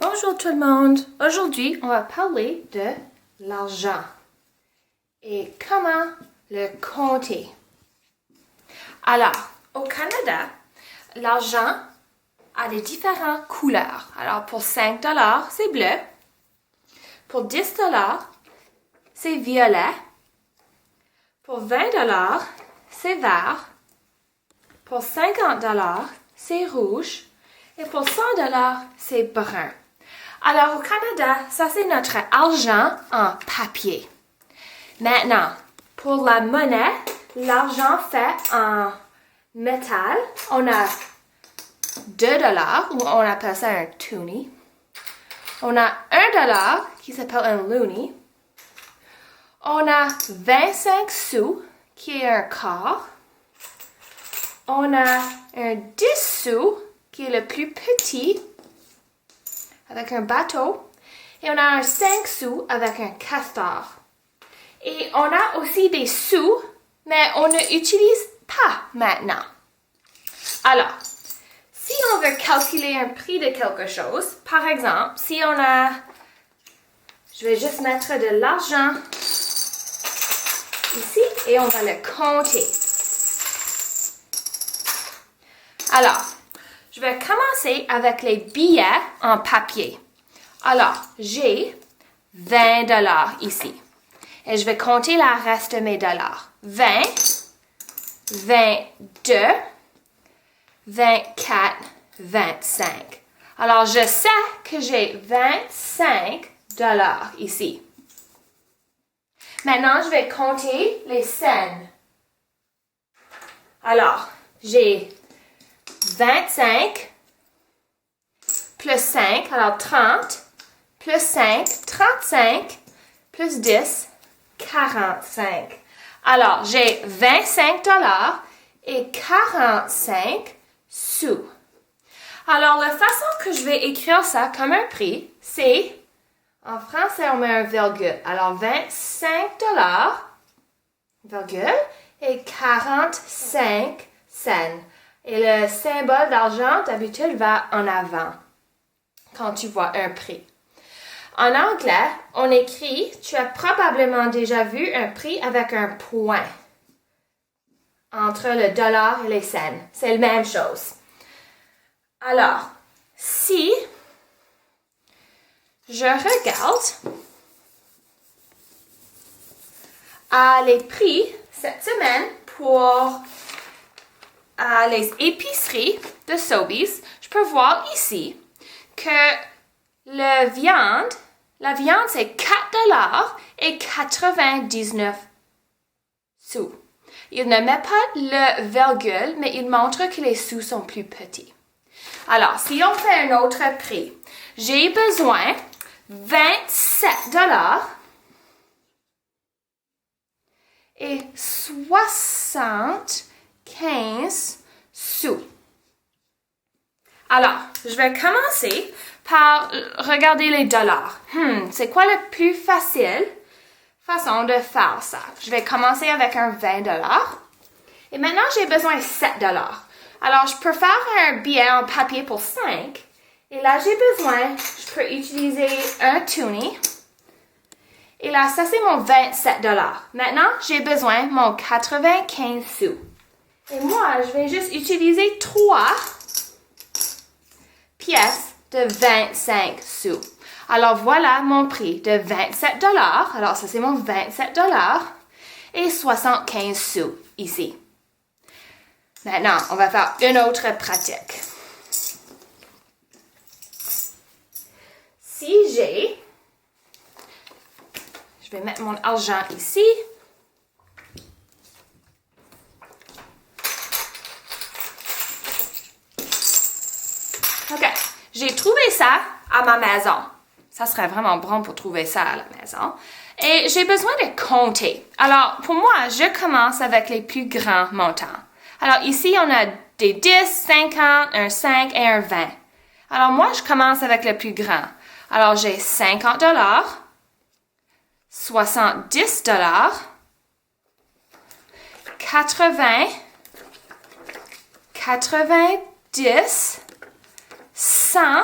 Bonjour tout le monde! Aujourd'hui, on va parler de l'argent et comment le compter. Alors, au Canada, l'argent a des différentes couleurs. Alors, pour 5 $, c'est bleu. Pour 10 $, c'est violet. Pour 20 $, c'est vert. Pour 50 $, c'est rouge. Et pour 100 $, c'est brun. Alors, au Canada, ça c'est notre argent en papier. Maintenant, pour la monnaie, l'argent fait en métal, on a 2 $, ou on appelle ça un toonie. On a 1 $ qui s'appelle un loonie. On a 25 sous qui est un quart. On a un 10 sous qui est le plus petit avec un bateau. Et on a un 5 sous avec un castor. Et on a aussi des sous, mais on ne l'utilise pas maintenant. Alors, si on veut calculer un prix de quelque chose, par exemple, si on a, je vais juste mettre de l'argent ici et on va le compter. Alors, je vais commencer avec les billets en papier. Alors, j'ai 20 $ ici. Et je vais compter le reste de mes dollars. 20, 22, 24, 25. Alors, je sais que j'ai 25 $ ici. Maintenant, je vais compter les cents. Alors, j'ai 25 plus 5, alors 30, plus 5, 35, plus 10, 45. Alors, j'ai 25 $ et 45 sous. Alors, la façon que je vais écrire ça comme un prix, c'est, en français, on met un virgule. Alors, 25 $, virgule, et 45 cents. Et le symbole d'argent, d'habitude, va en avant quand tu vois un prix. En anglais, on écrit, tu as probablement déjà vu un prix avec un point entre le dollar et les cents. C'est la même chose. Alors, si je regarde les prix cette semaine pour les épiceries de Sobeys, je peux voir ici que la viande c'est 4 $ et 99 sous. Il ne met pas le virgule, mais il montre que les sous sont plus petits. Alors, si on fait un autre prix, j'ai besoin 27 $ et 75 sous. Alors, je vais commencer par regarder les dollars. C'est quoi la plus facile façon de faire ça? Je vais commencer avec un 20 $. Et maintenant, j'ai besoin de 7 $. Alors, je peux faire un billet en papier pour 5. Et là, je peux utiliser un toonie. Et là, ça, c'est mon 27 $. Maintenant, j'ai besoin de mon 95 sous. Et moi, je vais juste utiliser 3 pièces de 25 sous. Alors, voilà mon prix de 27 $. Alors, ça, c'est mon 27 $ et 75 sous ici. Maintenant, on va faire une autre pratique. Si je vais mettre mon argent ici. OK. J'ai trouvé ça à ma maison. Ça serait vraiment bon pour trouver ça à la maison. Et j'ai besoin de compter. Alors, pour moi, je commence avec les plus grands montants. Alors, ici, on a des 10, 50, un 5 et un 20. Alors, moi, je commence avec le plus grand. Alors, j'ai 50 $, 70 $, 80, 90, 100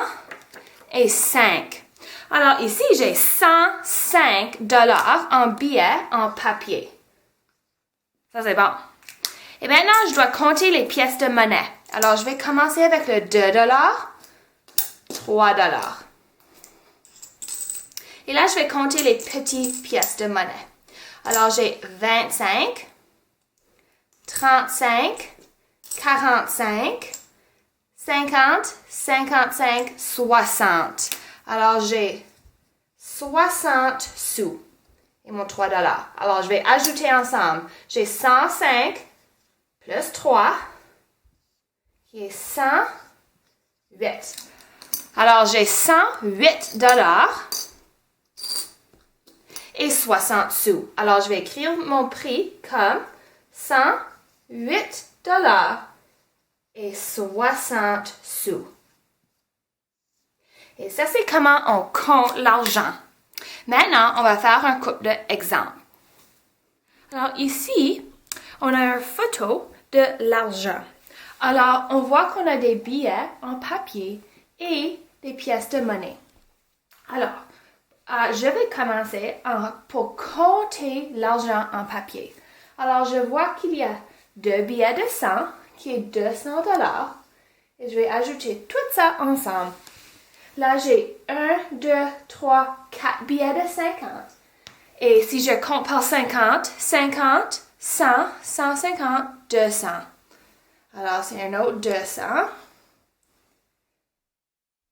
et 5. Alors ici, j'ai 105 $ en billets en papier. Ça, c'est bon. Et maintenant, je dois compter les pièces de monnaie. Alors, je vais commencer avec le 2 $, 3 $. Et là, je vais compter les petites pièces de monnaie. Alors, j'ai 25, 35, 45, 50, 55, 60. Alors, j'ai 60 sous et mon 3 $. Alors, je vais ajouter ensemble. J'ai 105 plus 3 qui est 108. Alors, j'ai 108 $ et 60 sous. Alors, je vais écrire mon prix comme 108 $ et 60 sous. Et ça, c'est comment on compte l'argent. Maintenant, on va faire un couple d'exemples. Alors, ici, on a une photo de l'argent. Alors, on voit qu'on a des billets en papier et des pièces de monnaie. Alors, je vais commencer pour compter l'argent en papier. Alors, je vois qu'il y a 2 billets de 100, qui est 200 $. Et je vais ajouter tout ça ensemble. Là, j'ai 1, 2, 3, 4 billets de 50. Et si je compte par 50, 50, 100, 150, 200. Alors, c'est un autre 200.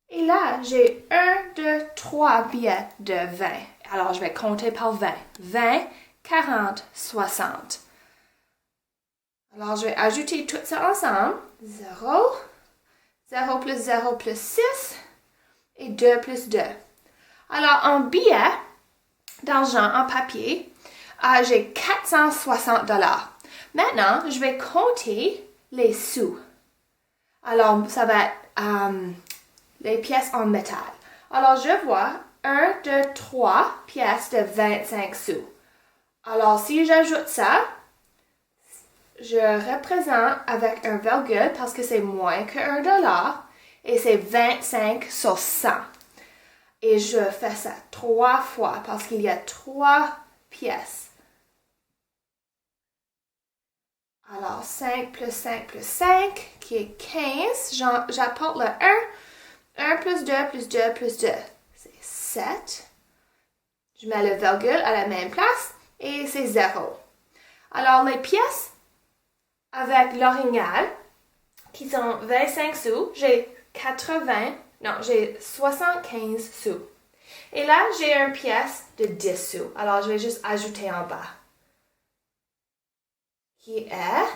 Et là, j'ai 1, 2, 3 billets de 20. Alors, je vais compter par 20. 20, 40, 60. Alors, je vais ajouter tout ça ensemble. 0, 0 plus 0 plus 6 et 2 plus 2. Alors, en billets d'argent en papier, j'ai 460 $. Maintenant, je vais compter les sous. Alors, ça va être les pièces en métal. Alors, je vois 1, 2, 3 pièces de 25 sous. Alors, si j'ajoute ça, je représente avec un virgule parce que c'est moins que 1 $ et c'est 25 sur 100. Et je fais ça 3 fois parce qu'il y a 3 pièces. Alors, 5 plus 5 plus 5 qui est 15. J'apporte le 1. 1 plus 2 plus 2 plus 2. C'est 7. Je mets le virgule à la même place et c'est 0. Alors, les pièces avec l'original, qui sont 25 sous, j'ai 75 sous. Et là, j'ai une pièce de 10 sous. Alors, je vais juste ajouter en bas. Qui est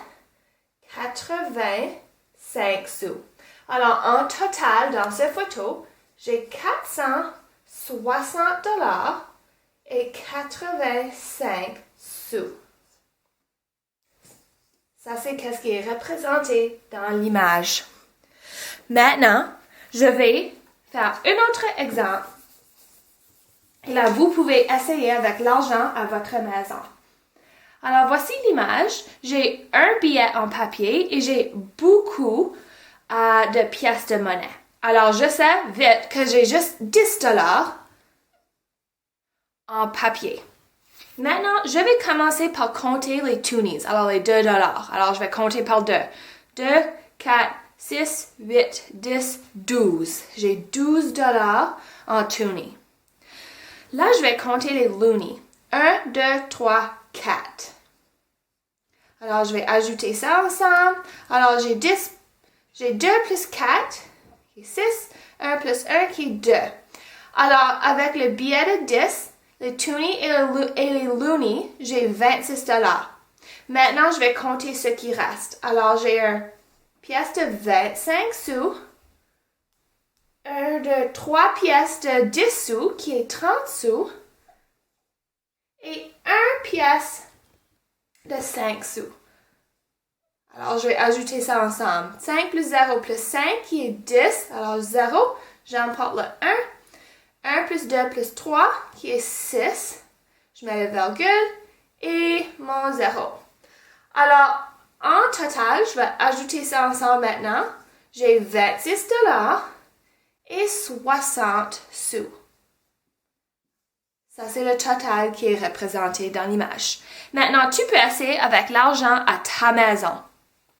85 sous. Alors, en total, dans cette photo, j'ai 460 $ et 85 sous. Ça, c'est ce qui est représenté dans l'image. Maintenant, je vais faire un autre exemple. Et là, vous pouvez essayer avec l'argent à votre maison. Alors, voici l'image. J'ai un billet en papier et j'ai beaucoup de pièces de monnaie. Alors, je sais vite que j'ai juste 10 $ en papier. Maintenant, je vais commencer par compter les toonies, alors les 2 $. Alors, je vais compter par 2. 2, 4, 6, 8, 10, 12. J'ai 12 $ en toonie. Là, je vais compter les loonies. 1, 2, 3, 4. Alors, je vais ajouter ça ensemble. Alors, j'ai 2 plus 4, qui est 6. 1 plus 1, qui est 2. Alors, avec le billet de 10, les toonies et les loonies, j'ai 26 $. Maintenant, je vais compter ce qui reste. Alors, j'ai une pièce de 25 sous. 3 pièces de 10 sous, qui est 30 sous. Et 1 pièce de 5 sous. Alors, je vais ajouter ça ensemble. 5 plus 0 plus 5, qui est 10. Alors, 0, j'emporte le 1. 1 plus 2 plus 3, qui est 6. Je mets le virgule et mon 0. Alors, en total, je vais ajouter ça ensemble maintenant. J'ai 26 $ et 60 sous. Ça, c'est le total qui est représenté dans l'image. Maintenant, tu peux essayer avec l'argent à ta maison.